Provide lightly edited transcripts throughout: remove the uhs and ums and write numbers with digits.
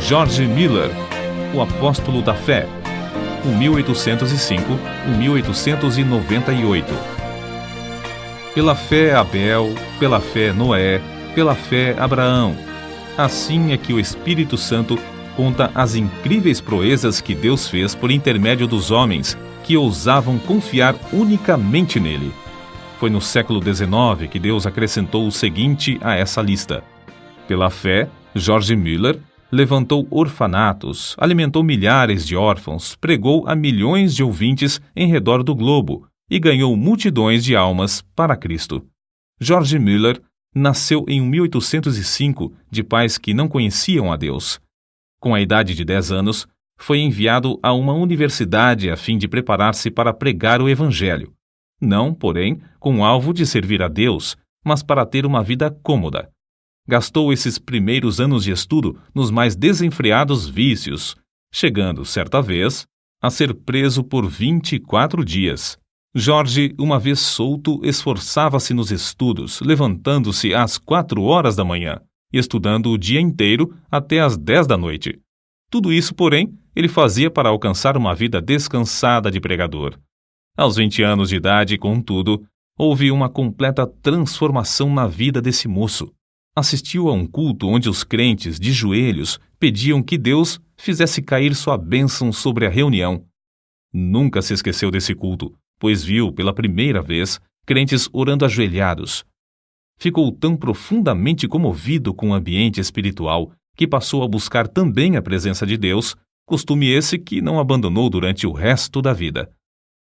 George Miller, o apóstolo da fé, 1805-1898. Pela fé Abel, pela fé Noé, pela fé Abraão. Assim é que o Espírito Santo conta as incríveis proezas que Deus fez por intermédio dos homens que ousavam confiar unicamente nele. Foi no século XIX que Deus acrescentou o seguinte a essa lista. Pela fé, George Miller levantou orfanatos, alimentou milhares de órfãos, pregou a milhões de ouvintes em redor do globo e ganhou multidões de almas para Cristo. George Miller nasceu em 1805 de pais que não conheciam a Deus. Com a idade de 10 anos, foi enviado a uma universidade a fim de preparar-se para pregar o Evangelho. Não, porém, com o alvo de servir a Deus, mas para ter uma vida cômoda. Gastou esses primeiros anos de estudo nos mais desenfreados vícios, chegando, certa vez, a ser preso por 24 dias. George, uma vez solto, esforçava-se nos estudos, levantando-se às 4 horas da manhã, e estudando o dia inteiro até às 10 da noite. Tudo isso, porém, ele fazia para alcançar uma vida descansada de pregador. Aos 20 anos de idade, contudo, houve uma completa transformação na vida desse moço. Assistiu a um culto onde os crentes, de joelhos, pediam que Deus fizesse cair sua bênção sobre a reunião. Nunca se esqueceu desse culto, pois viu, pela primeira vez, crentes orando ajoelhados. Ficou tão profundamente comovido com o ambiente espiritual que passou a buscar também a presença de Deus, costume esse que não abandonou durante o resto da vida.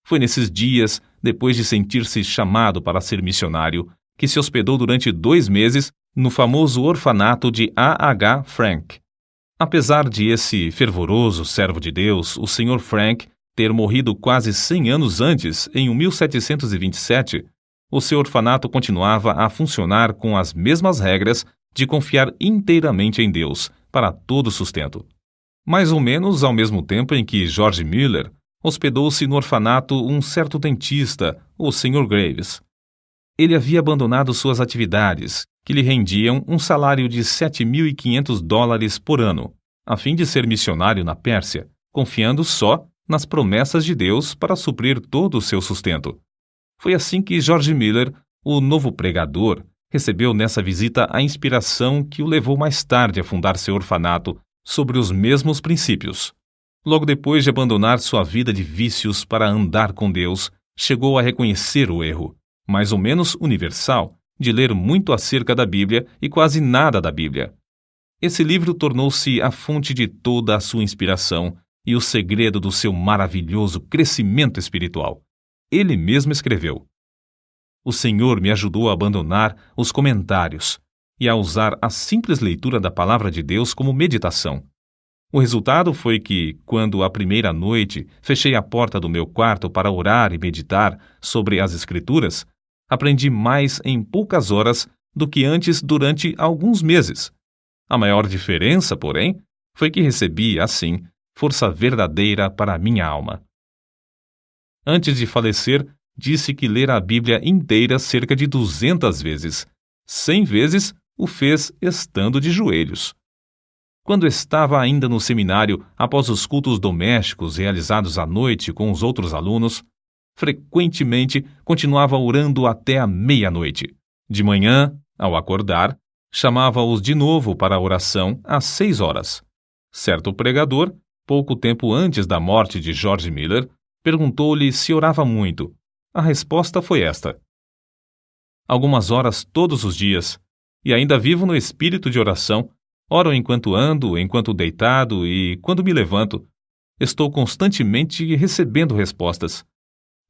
Foi nesses dias, depois de sentir-se chamado para ser missionário, que se hospedou durante 2 meses no famoso orfanato de A.H. Frank. Apesar de esse fervoroso servo de Deus, o Sr. Frank, ter morrido quase 100 anos antes, em 1727, o seu orfanato continuava a funcionar com as mesmas regras de confiar inteiramente em Deus para todo o sustento. Mais ou menos ao mesmo tempo em que George Miller hospedou-se no orfanato um certo dentista, o Sr. Graves. Ele havia abandonado suas atividades, que lhe rendiam um salário de $7.500 por ano, a fim de ser missionário na Pérsia, confiando só nas promessas de Deus para suprir todo o seu sustento. Foi assim que George Miller, o novo pregador, recebeu nessa visita a inspiração que o levou mais tarde a fundar seu orfanato sobre os mesmos princípios. Logo depois de abandonar sua vida de vícios para andar com Deus, chegou a reconhecer o erro, mais ou menos universal, de ler muito acerca da Bíblia e quase nada da Bíblia. Esse livro tornou-se a fonte de toda a sua inspiração e o segredo do seu maravilhoso crescimento espiritual. Ele mesmo escreveu: "O Senhor me ajudou a abandonar os comentários e a usar a simples leitura da Palavra de Deus como meditação. O resultado foi que, quando a primeira noite fechei a porta do meu quarto para orar e meditar sobre as Escrituras, aprendi mais em poucas horas do que antes durante alguns meses. A maior diferença, porém, foi que recebi, assim, força verdadeira para a minha alma." Antes de falecer, disse que lera a Bíblia inteira cerca de 200 vezes. 100 vezes o fez estando de joelhos. Quando estava ainda no seminário, após os cultos domésticos realizados à noite com os outros alunos, frequentemente continuava orando até a meia-noite. De manhã, ao acordar, chamava-os de novo para a oração às 6 horas. Certo pregador, pouco tempo antes da morte de George Miller, perguntou-lhe se orava muito. A resposta foi esta: "Algumas horas todos os dias, e ainda vivo no espírito de oração. Oro enquanto ando, enquanto deitado e quando me levanto. Estou constantemente recebendo respostas.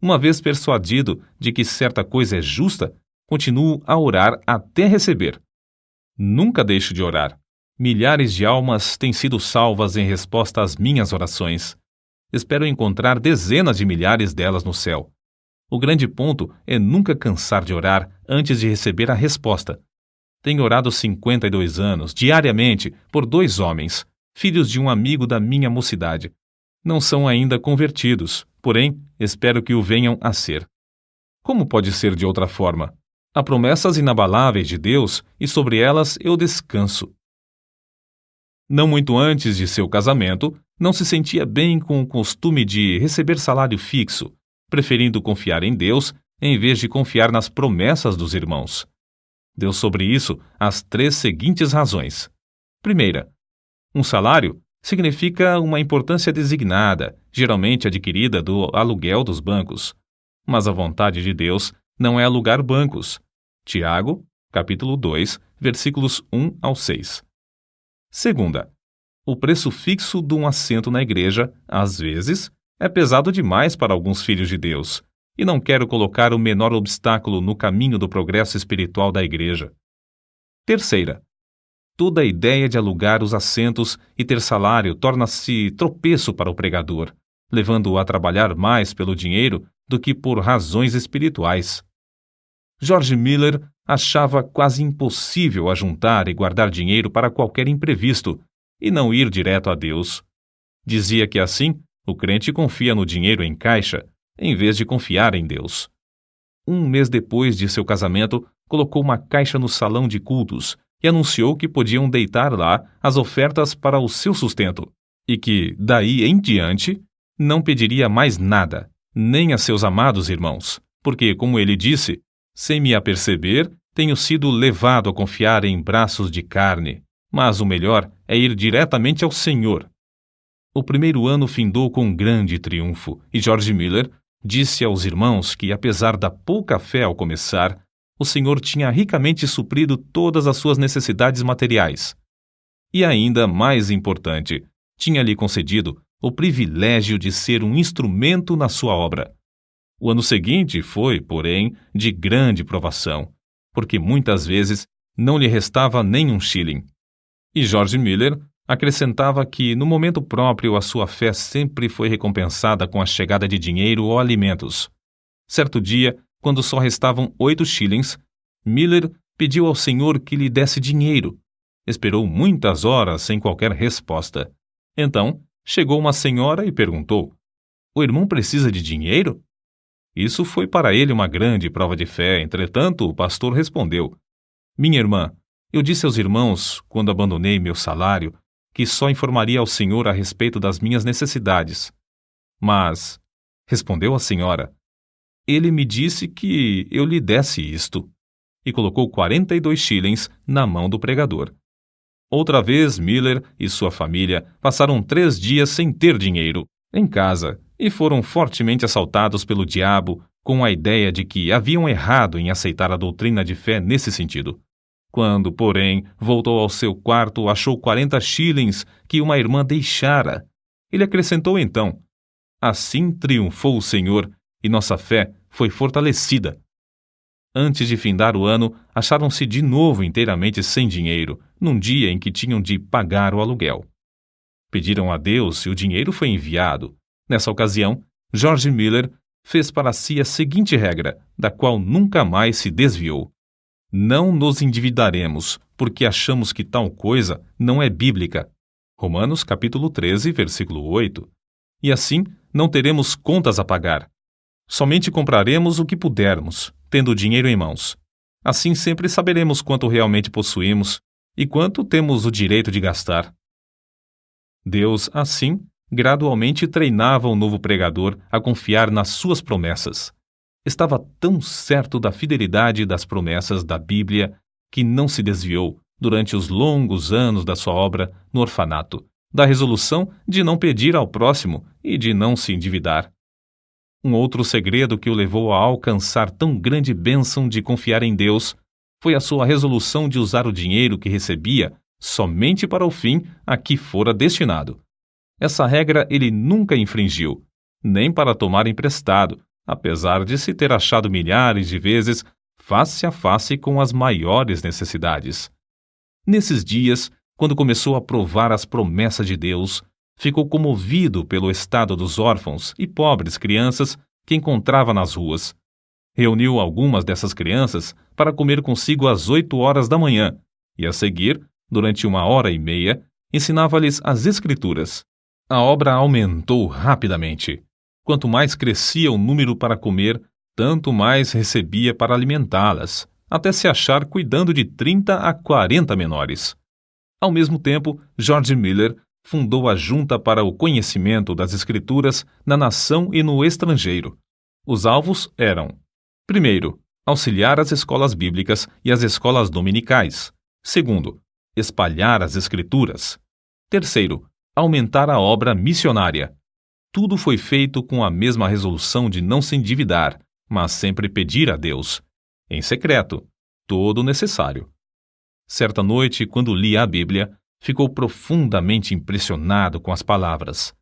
Uma vez persuadido de que certa coisa é justa, continuo a orar até receber. Nunca deixo de orar. Milhares de almas têm sido salvas em resposta às minhas orações. Espero encontrar dezenas de milhares delas no céu. O grande ponto é nunca cansar de orar antes de receber a resposta. Tenho orado 52 anos, diariamente, por 2 homens, filhos de um amigo da minha mocidade. Não são ainda convertidos, porém, espero que o venham a ser. Como pode ser de outra forma? Há promessas inabaláveis de Deus e sobre elas eu descanso. Não muito antes de seu casamento, não se sentia bem com o costume de receber salário fixo, preferindo confiar em Deus em vez de confiar nas promessas dos irmãos. Deu sobre isso as 3 seguintes razões. Primeira, um salário significa uma importância designada, geralmente adquirida do aluguel dos bancos. Mas a vontade de Deus não é alugar bancos. Tiago, capítulo 2, versículos 1 ao 6. Segunda, o preço fixo de um assento na igreja, às vezes, é pesado demais para alguns filhos de Deus, e não quero colocar o menor obstáculo no caminho do progresso espiritual da igreja. Terceira, toda a ideia de alugar os assentos e ter salário torna-se tropeço para o pregador, levando-o a trabalhar mais pelo dinheiro do que por razões espirituais. George Miller achava quase impossível ajuntar e guardar dinheiro para qualquer imprevisto e não ir direto a Deus. Dizia que assim o crente confia no dinheiro em caixa, em vez de confiar em Deus. 1 mês depois de seu casamento, colocou uma caixa no salão de cultos e anunciou que podiam deitar lá as ofertas para o seu sustento, e que, daí em diante, não pediria mais nada, nem a seus amados irmãos, porque, como ele disse, sem me aperceber, tenho sido levado a confiar em braços de carne, mas o melhor é ir diretamente ao Senhor. O primeiro ano findou com grande triunfo, e George Miller disse aos irmãos que, apesar da pouca fé ao começar, o Senhor tinha ricamente suprido todas as suas necessidades materiais. E ainda mais importante, tinha-lhe concedido o privilégio de ser um instrumento na sua obra. O ano seguinte foi, porém, de grande provação, porque muitas vezes não lhe restava nem um shilling. E George Miller acrescentava que, no momento próprio, a sua fé sempre foi recompensada com a chegada de dinheiro ou alimentos. Certo dia, quando só restavam 8 shillings, Miller pediu ao Senhor que lhe desse dinheiro. Esperou muitas horas sem qualquer resposta. Então, chegou uma senhora e perguntou: "O irmão precisa de dinheiro?" Isso foi para ele uma grande prova de fé. Entretanto, o pastor respondeu: "Minha irmã, eu disse aos irmãos, quando abandonei meu salário, que só informaria ao Senhor a respeito das minhas necessidades. Mas", respondeu a senhora, "ele me disse que eu lhe desse isto." E colocou 42 shillings na mão do pregador. Outra vez, Miller e sua família passaram 3 dias sem ter dinheiro em casa e foram fortemente assaltados pelo diabo com a ideia de que haviam errado em aceitar a doutrina de fé nesse sentido. Quando, porém, voltou ao seu quarto, achou 40 shillings que uma irmã deixara. Ele acrescentou então: "Assim triunfou o Senhor e nossa fé foi fortalecida." Antes de findar o ano, acharam-se de novo inteiramente sem dinheiro, num dia em que tinham de pagar o aluguel. Pediram a Deus e o dinheiro foi enviado. Nessa ocasião, George Miller fez para si a seguinte regra, da qual nunca mais se desviou: "Não nos endividaremos, porque achamos que tal coisa não é bíblica." Romanos capítulo 13, versículo 8. E assim, não teremos contas a pagar. Somente compraremos o que pudermos, tendo o dinheiro em mãos. Assim sempre saberemos quanto realmente possuímos e quanto temos o direito de gastar. Deus, assim, gradualmente treinava o novo pregador a confiar nas suas promessas. Estava tão certo da fidelidade das promessas da Bíblia que não se desviou, durante os longos anos da sua obra no orfanato, da resolução de não pedir ao próximo e de não se endividar. Um outro segredo que o levou a alcançar tão grande bênção de confiar em Deus foi a sua resolução de usar o dinheiro que recebia somente para o fim a que fora destinado. Essa regra ele nunca infringiu, nem para tomar emprestado, apesar de se ter achado milhares de vezes face a face com as maiores necessidades. Nesses dias, quando começou a provar as promessas de Deus, ficou comovido pelo estado dos órfãos e pobres crianças que encontrava nas ruas. Reuniu algumas dessas crianças para comer consigo às 8 horas da manhã e, a seguir, durante 1h30, ensinava-lhes as Escrituras. A obra aumentou rapidamente. Quanto mais crescia o número para comer, tanto mais recebia para alimentá-las, até se achar cuidando de 30 a 40 menores. Ao mesmo tempo, George Miller fundou a Junta para o Conhecimento das Escrituras na nação e no estrangeiro. Os alvos eram: primeiro, auxiliar as escolas bíblicas e as escolas dominicais. Segundo, espalhar as Escrituras. Terceiro, aumentar a obra missionária. Tudo foi feito com a mesma resolução de não se endividar, mas sempre pedir a Deus, em secreto, todo o necessário. Certa noite, quando lia a Bíblia, ficou profundamente impressionado com as palavras: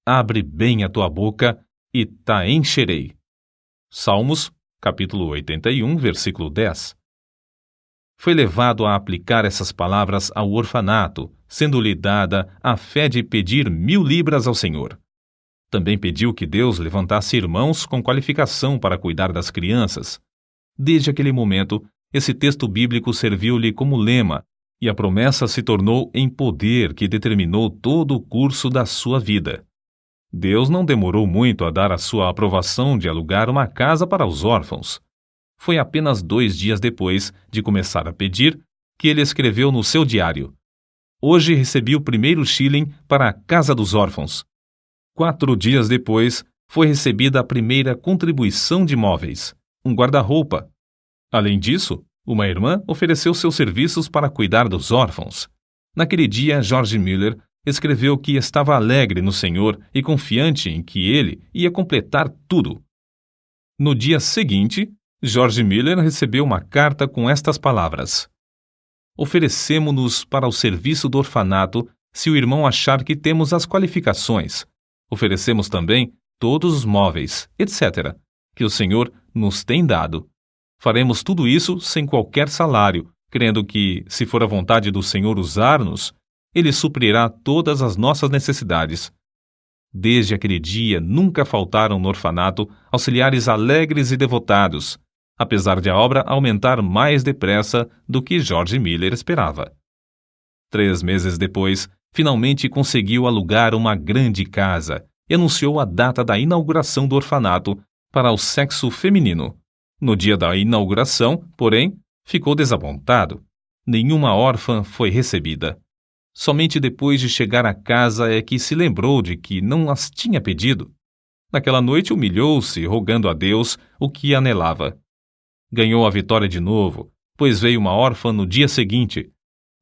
abre bem a tua boca e ta encherei. Salmos, capítulo 81, versículo 10. Foi levado a aplicar essas palavras ao orfanato, sendo-lhe dada a fé de pedir 1.000 libras ao Senhor. Também pediu que Deus levantasse irmãos com qualificação para cuidar das crianças. Desde aquele momento, esse texto bíblico serviu-lhe como lema, e a promessa se tornou em poder que determinou todo o curso da sua vida. Deus não demorou muito a dar a sua aprovação de alugar uma casa para os órfãos. Foi apenas 2 dias depois de começar a pedir que ele escreveu no seu diário: hoje recebi o primeiro shilling para a Casa dos Órfãos. 4 dias depois, foi recebida a primeira contribuição de móveis, um guarda-roupa. Além disso, uma irmã ofereceu seus serviços para cuidar dos órfãos. Naquele dia, George Miller escreveu que estava alegre no Senhor e confiante em que ele ia completar tudo. No dia seguinte, George Miller recebeu uma carta com estas palavras: oferecemo-nos para o serviço do orfanato se o irmão achar que temos as qualificações. Oferecemos também todos os móveis, etc., que o Senhor nos tem dado. Faremos tudo isso sem qualquer salário, crendo que, se for a vontade do Senhor usar-nos, Ele suprirá todas as nossas necessidades. Desde aquele dia, nunca faltaram no orfanato auxiliares alegres e devotados, apesar de a obra aumentar mais depressa do que George Miller esperava. 3 meses depois, finalmente conseguiu alugar uma grande casa e anunciou a data da inauguração do orfanato para o sexo feminino. No dia da inauguração, porém, ficou desapontado. Nenhuma órfã foi recebida. Somente depois de chegar à casa é que se lembrou de que não as tinha pedido. Naquela noite humilhou-se, rogando a Deus o que anelava. Ganhou a vitória de novo, pois veio uma órfã no dia seguinte.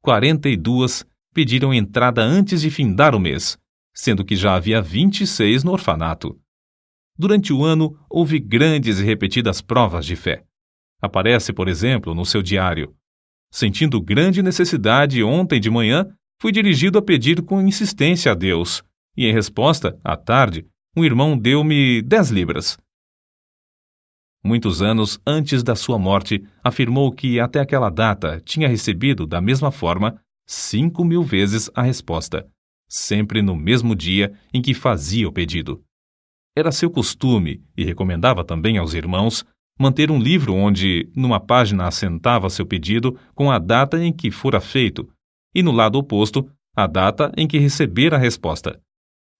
42 pediram entrada antes de findar o mês, sendo que já havia 26 no orfanato. Durante o ano, houve grandes e repetidas provas de fé. Aparece, por exemplo, no seu diário: sentindo grande necessidade ontem de manhã, fui dirigido a pedir com insistência a Deus, e em resposta, à tarde, um irmão deu-me 10 libras. Muitos anos antes da sua morte, afirmou que até aquela data tinha recebido, da mesma forma, 5.000 vezes a resposta, sempre no mesmo dia em que fazia o pedido. Era seu costume, e recomendava também aos irmãos, manter um livro onde, numa página, assentava seu pedido com a data em que fora feito, e no lado oposto, a data em que recebera a resposta.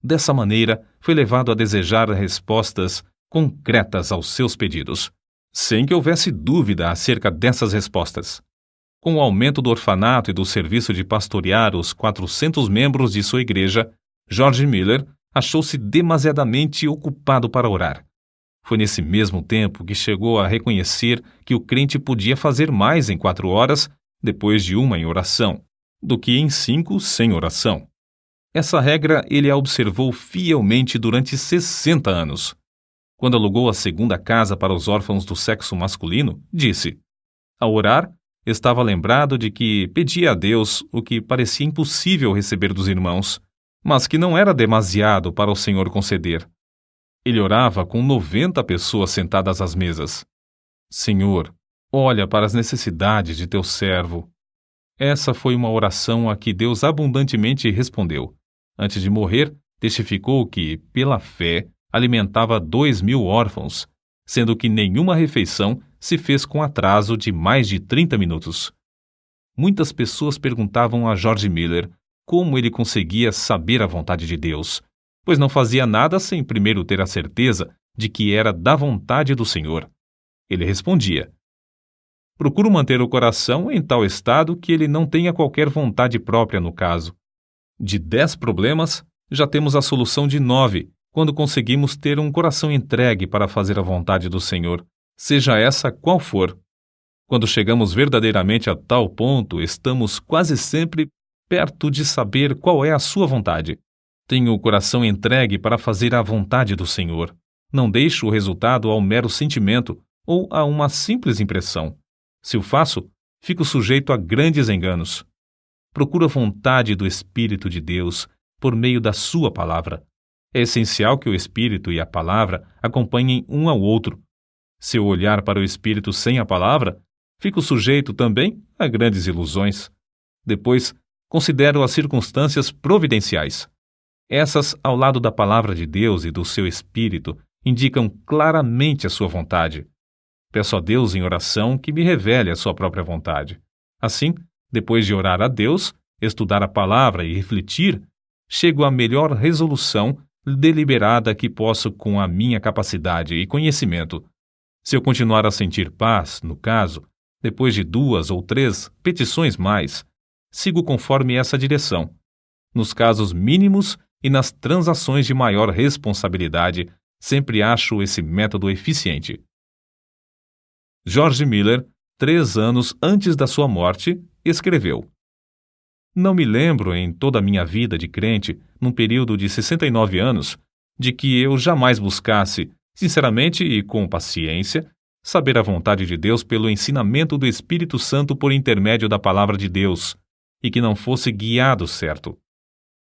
Dessa maneira, foi levado a desejar respostas concretas aos seus pedidos, sem que houvesse dúvida acerca dessas respostas. Com o aumento do orfanato e do serviço de pastorear os 400 membros de sua igreja, George Miller achou-se demasiadamente ocupado para orar. Foi nesse mesmo tempo que chegou a reconhecer que o crente podia fazer mais em 4 horas, depois de uma em oração, do que em 5 sem oração. Essa regra ele a observou fielmente durante 60 anos. Quando alugou a segunda casa para os órfãos do sexo masculino, disse: ao orar, estava lembrado de que pedia a Deus o que parecia impossível receber dos irmãos, mas que não era demasiado para o Senhor conceder. Ele orava com 90 pessoas sentadas às mesas. Senhor, olha para as necessidades de teu servo. Essa foi uma oração a que Deus abundantemente respondeu. Antes de morrer, testificou que, pela fé, alimentava 2.000 órfãos, sendo que nenhuma refeição se fez com atraso de mais de 30 minutos. Muitas pessoas perguntavam a George Miller como ele conseguia saber a vontade de Deus, pois não fazia nada sem primeiro ter a certeza de que era da vontade do Senhor. Ele respondia: Procuro manter o coração em tal estado que ele não tenha qualquer vontade própria no caso. De 10 problemas, já temos a solução de 9, quando conseguimos ter um coração entregue para fazer a vontade do Senhor, seja essa qual for. Quando chegamos verdadeiramente a tal ponto, estamos quase sempre perto de saber qual é a sua vontade. Tenho o coração entregue para fazer a vontade do Senhor. Não deixo o resultado ao mero sentimento ou a uma simples impressão. Se o faço, fico sujeito a grandes enganos. Procuro a vontade do Espírito de Deus por meio da sua palavra. É essencial que o Espírito e a palavra acompanhem um ao outro. Se eu olhar para o Espírito sem a palavra, fico sujeito também a grandes ilusões. Depois, considero as circunstâncias providenciais. Essas, ao lado da palavra de Deus e do seu Espírito, indicam claramente a sua vontade. Peço a Deus em oração que me revele a sua própria vontade. Assim, depois de orar a Deus, estudar a palavra e refletir, chego à melhor resolução deliberada que posso com a minha capacidade e conhecimento. Se eu continuar a sentir paz, no caso, depois de 2 ou 3 petições mais, sigo conforme essa direção. Nos casos mínimos e nas transações de maior responsabilidade, sempre acho esse método eficiente. George Miller, 3 anos antes da sua morte, escreveu: Não me lembro em toda a minha vida de crente, num período de 69 anos, de que eu jamais buscasse, sinceramente e com paciência, saber a vontade de Deus pelo ensinamento do Espírito Santo por intermédio da palavra de Deus, e que não fosse guiado certo.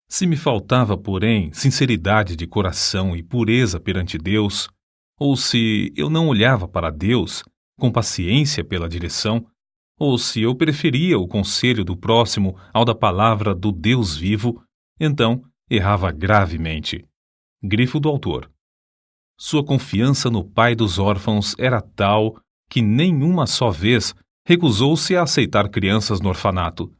Se me faltava, porém, sinceridade de coração e pureza perante Deus, ou se eu não olhava para Deus com paciência pela direção, ou se eu preferia o conselho do próximo ao da palavra do Deus vivo, então errava gravemente. Grifo do autor. Sua confiança no pai dos órfãos era tal que nenhuma só vez recusou-se a aceitar crianças no orfanato.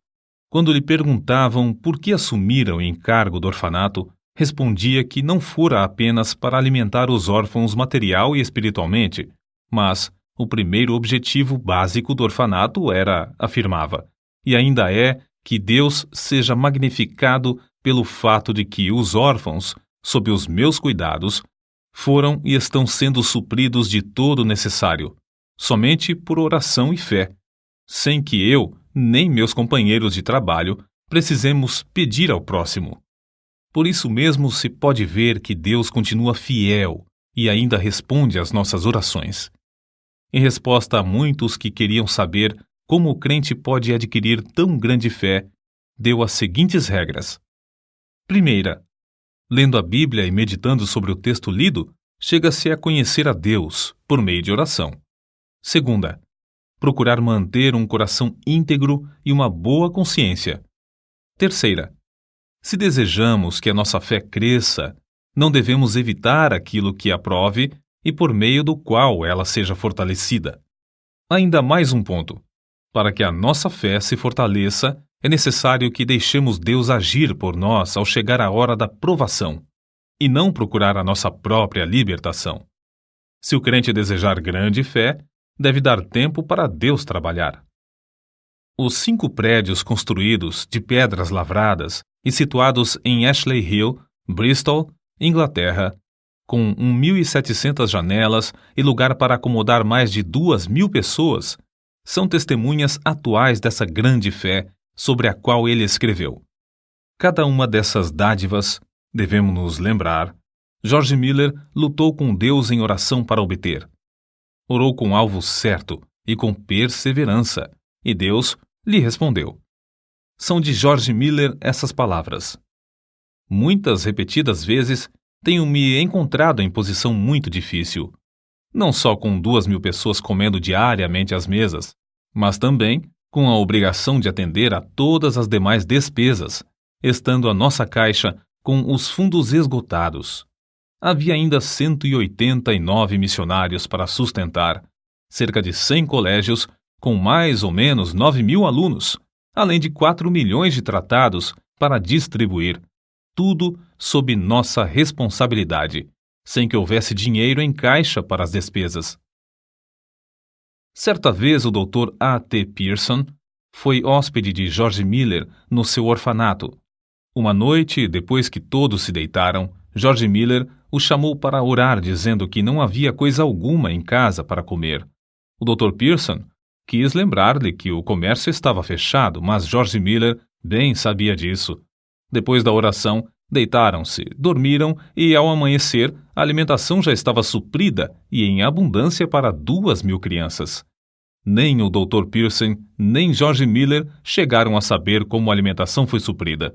Quando lhe perguntavam por que assumira o encargo do orfanato, respondia que não fora apenas para alimentar os órfãos material e espiritualmente, mas o primeiro objetivo básico do orfanato era, afirmava, e ainda é, que Deus seja magnificado pelo fato de que os órfãos, sob os meus cuidados, foram e estão sendo supridos de todo o necessário, somente por oração e fé, sem que eu, nem meus companheiros de trabalho, precisemos pedir ao próximo. Por isso mesmo se pode ver que Deus continua fiel e ainda responde às nossas orações. Em resposta a muitos que queriam saber como o crente pode adquirir tão grande fé, deu as seguintes regras. Primeira, lendo a Bíblia e meditando sobre o texto lido, chega-se a conhecer a Deus por meio de oração. Segunda, procurar manter um coração íntegro e uma boa consciência. Terceira, se desejamos que a nossa fé cresça, não devemos evitar aquilo que a prove e por meio do qual ela seja fortalecida. Ainda mais um ponto. Para que a nossa fé se fortaleça, é necessário que deixemos Deus agir por nós ao chegar a hora da provação, e não procurar a nossa própria libertação. Se o crente desejar grande fé, deve dar tempo para Deus trabalhar. Os 5 prédios construídos de pedras lavradas e situados em Ashley Hill, Bristol, Inglaterra, com 1.700 janelas e lugar para acomodar mais de 2.000 pessoas, são testemunhas atuais dessa grande fé sobre a qual ele escreveu. Cada uma dessas dádivas, devemos nos lembrar, George Miller lutou com Deus em oração para obter. Orou com alvo certo e com perseverança, e Deus lhe respondeu. São de George Miller essas palavras. Muitas repetidas vezes tenho me encontrado em posição muito difícil, não só com 2.000 pessoas comendo diariamente às mesas, mas também com a obrigação de atender a todas as demais despesas, estando a nossa caixa com os fundos esgotados. Havia ainda 189 missionários para sustentar, cerca de 100 colégios com mais ou menos 9.000 alunos, além de 4 milhões de tratados para distribuir, tudo sob nossa responsabilidade, sem que houvesse dinheiro em caixa para as despesas. Certa vez o Dr. A.T. Pierson foi hóspede de George Miller no seu orfanato. Uma noite, depois que todos se deitaram, George Miller o chamou para orar, dizendo que não havia coisa alguma em casa para comer. O Dr. Pierson quis lembrar-lhe que o comércio estava fechado, mas George Miller bem sabia disso. Depois da oração, deitaram-se, dormiram e, ao amanhecer, a alimentação já estava suprida e em abundância para 2.000 crianças. Nem o Dr. Pierson, nem George Miller chegaram a saber como a alimentação foi suprida.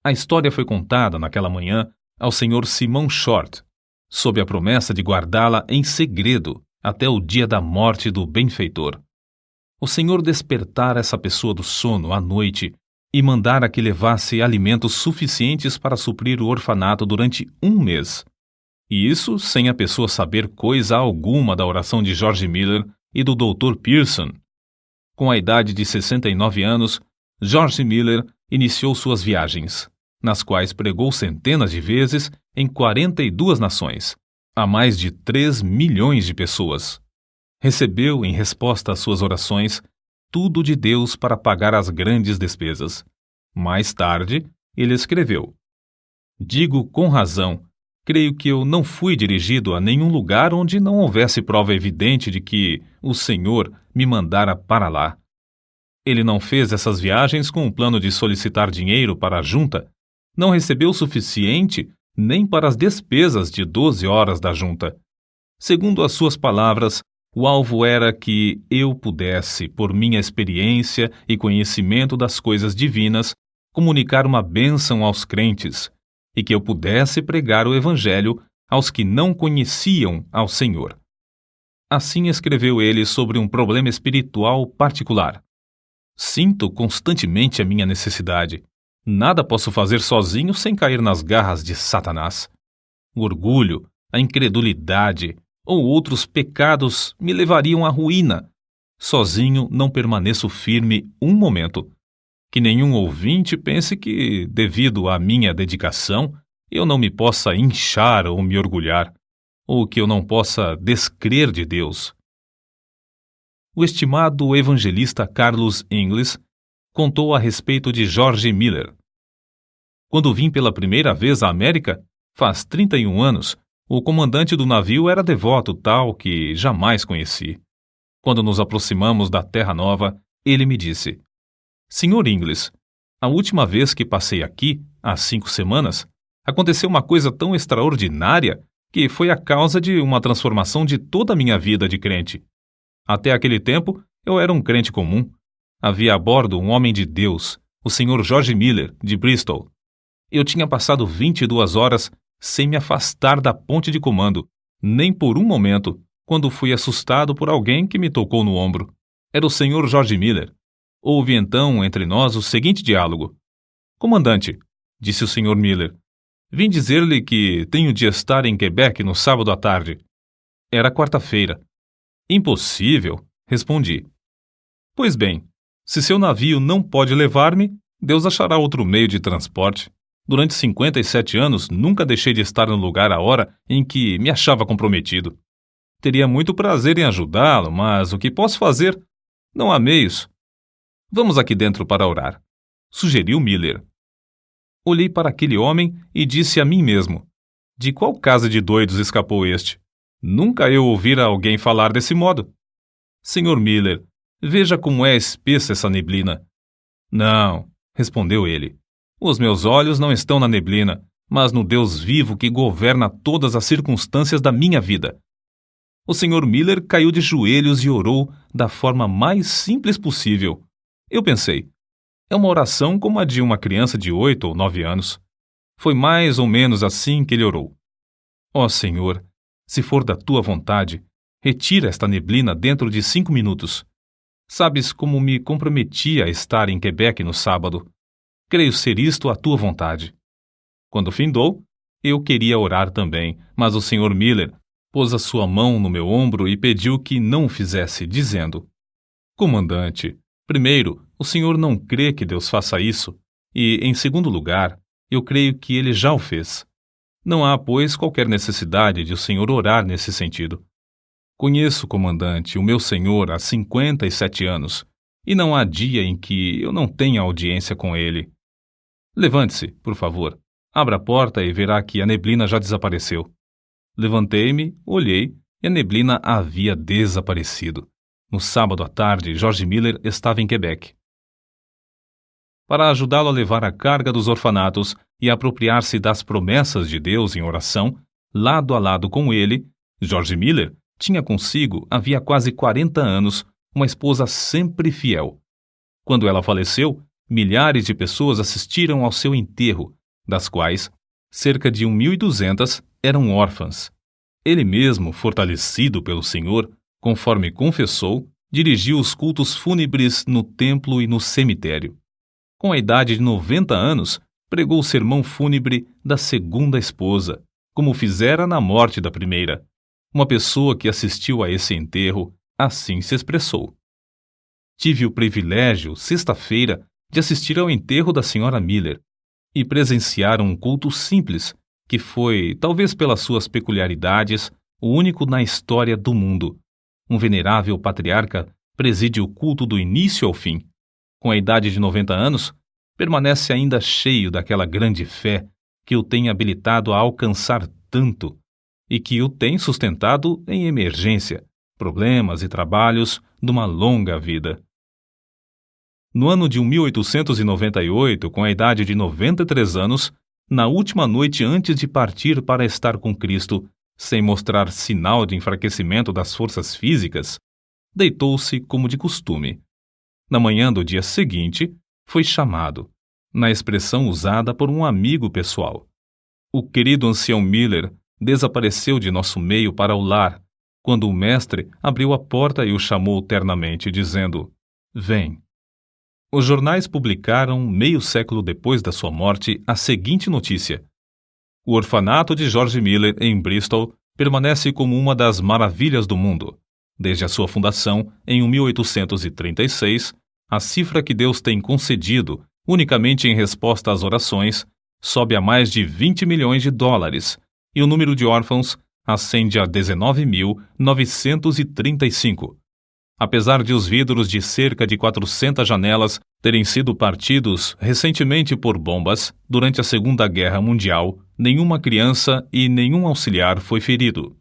A história foi contada naquela manhã ao Sr. Simon Short, sob a promessa de guardá-la em segredo até o dia da morte do benfeitor. O Senhor despertara essa pessoa do sono à noite e mandara que levasse alimentos suficientes para suprir o orfanato durante 1 mês. E isso sem a pessoa saber coisa alguma da oração de George Miller e do Dr. Pierson. Com a idade de 69 anos, George Miller iniciou suas viagens, nas quais pregou centenas de vezes em 42 nações, a mais de 3 milhões de pessoas. Recebeu, em resposta às suas orações, tudo de Deus para pagar as grandes despesas. Mais tarde, ele escreveu: "Digo com razão, creio que eu não fui dirigido a nenhum lugar onde não houvesse prova evidente de que o Senhor me mandara para lá." Ele não fez essas viagens com o plano de solicitar dinheiro para a junta, não recebeu o suficiente nem para as despesas de 12 horas da junta. Segundo as suas palavras, o alvo era que eu pudesse, por minha experiência e conhecimento das coisas divinas, comunicar uma bênção aos crentes, e que eu pudesse pregar o Evangelho aos que não conheciam ao Senhor. Assim escreveu ele sobre um problema espiritual particular. "Sinto constantemente a minha necessidade. Nada posso fazer sozinho sem cair nas garras de Satanás. O orgulho, a incredulidade ou outros pecados me levariam à ruína. Sozinho não permaneço firme um momento. Que nenhum ouvinte pense que, devido à minha dedicação, eu não me possa inchar ou me orgulhar, ou que eu não possa descrer de Deus." O estimado evangelista Carlos Ingles contou a respeito de George Miller. "Quando vim pela primeira vez à América, faz 31 anos, o comandante do navio era devoto tal que jamais conheci. Quando nos aproximamos da Terra Nova, ele me disse: 'Senhor Ingles, a última vez que passei aqui, há 5 semanas, aconteceu uma coisa tão extraordinária que foi a causa de uma transformação de toda a minha vida de crente. Até aquele tempo, eu era um crente comum. Havia a bordo um homem de Deus, o Sr. George Miller, de Bristol. Eu tinha passado 22 horas sem me afastar da ponte de comando, nem por um momento, quando fui assustado por alguém que me tocou no ombro. Era o Sr. George Miller. Houve então entre nós o seguinte diálogo: 'Comandante', disse o Sr. Miller, 'vim dizer-lhe que tenho de estar em Quebec no sábado à tarde.' Era quarta-feira. 'Impossível', respondi. 'Pois bem, se seu navio não pode levar-me, Deus achará outro meio de transporte. Durante 57 anos, nunca deixei de estar no lugar à hora em que me achava comprometido. Teria muito prazer em ajudá-lo, mas o que posso fazer? Não há meios. Vamos aqui dentro para orar,' sugeriu Miller. Olhei para aquele homem e disse a mim mesmo: de qual casa de doidos escapou este? Nunca eu ouvira alguém falar desse modo. Senhor Miller, veja como é espessa essa neblina. Não, respondeu ele. Os meus olhos não estão na neblina, mas no Deus vivo que governa todas as circunstâncias da minha vida. O Sr. Miller caiu de joelhos e orou da forma mais simples possível. Eu pensei, é uma oração como a de uma criança de 8 ou 9 anos. Foi mais ou menos assim que ele orou. Ó Senhor, se for da tua vontade, retira esta neblina dentro de 5 minutos. Sabes como me comprometi a estar em Quebec no sábado. Creio ser isto a tua vontade. Quando findou, eu queria orar também, mas o Sr. Miller pôs a sua mão no meu ombro e pediu que não o fizesse, dizendo: Comandante, primeiro, o senhor não crê que Deus faça isso, e, em segundo lugar, eu creio que ele já o fez. Não há, pois, qualquer necessidade de o senhor orar nesse sentido. Conheço, comandante, o meu senhor há 57 anos, e não há dia em que eu não tenha audiência com ele. Levante-se, por favor. Abra a porta e verá que a neblina já desapareceu. Levantei-me, olhei, e a neblina havia desaparecido. No sábado à tarde, George Miller estava em Quebec. Para ajudá-lo a levar a carga dos orfanatos e a apropriar-se das promessas de Deus em oração, lado a lado com ele, George Miller tinha consigo, havia quase 40 anos, uma esposa sempre fiel. Quando ela faleceu, milhares de pessoas assistiram ao seu enterro, das quais cerca de 1.200 eram órfãs. Ele mesmo, fortalecido pelo Senhor, conforme confessou, dirigiu os cultos fúnebres no templo e no cemitério. Com a idade de 90 anos, pregou o sermão fúnebre da segunda esposa, como fizera na morte da primeira. Uma pessoa que assistiu a esse enterro assim se expressou. Tive o privilégio, sexta-feira, de assistir ao enterro da senhora Miller e presenciar um culto simples, que foi, talvez pelas suas peculiaridades, o único na história do mundo. Um venerável patriarca preside o culto do início ao fim. Com a idade de 90 anos, permanece ainda cheio daquela grande fé que o tem habilitado a alcançar tanto e que o tem sustentado em emergência, problemas e trabalhos de uma longa vida. No ano de 1898, com a idade de 93 anos, na última noite antes de partir para estar com Cristo, sem mostrar sinal de enfraquecimento das forças físicas, deitou-se como de costume. Na manhã do dia seguinte, foi chamado, na expressão usada por um amigo pessoal. O querido ancião Miller desapareceu de nosso meio para o lar, quando o mestre abriu a porta e o chamou ternamente, dizendo: "Vem." Os jornais publicaram, meio século depois da sua morte, a seguinte notícia: o orfanato de George Miller, em Bristol, permanece como uma das maravilhas do mundo. Desde a sua fundação, em 1836, a cifra que Deus tem concedido, unicamente em resposta às orações, sobe a mais de 20 milhões de dólares, e o número de órfãos ascende a 19.935. Apesar de os vidros de cerca de 400 janelas terem sido partidos recentemente por bombas, durante a Segunda Guerra Mundial, nenhuma criança e nenhum auxiliar foi ferido.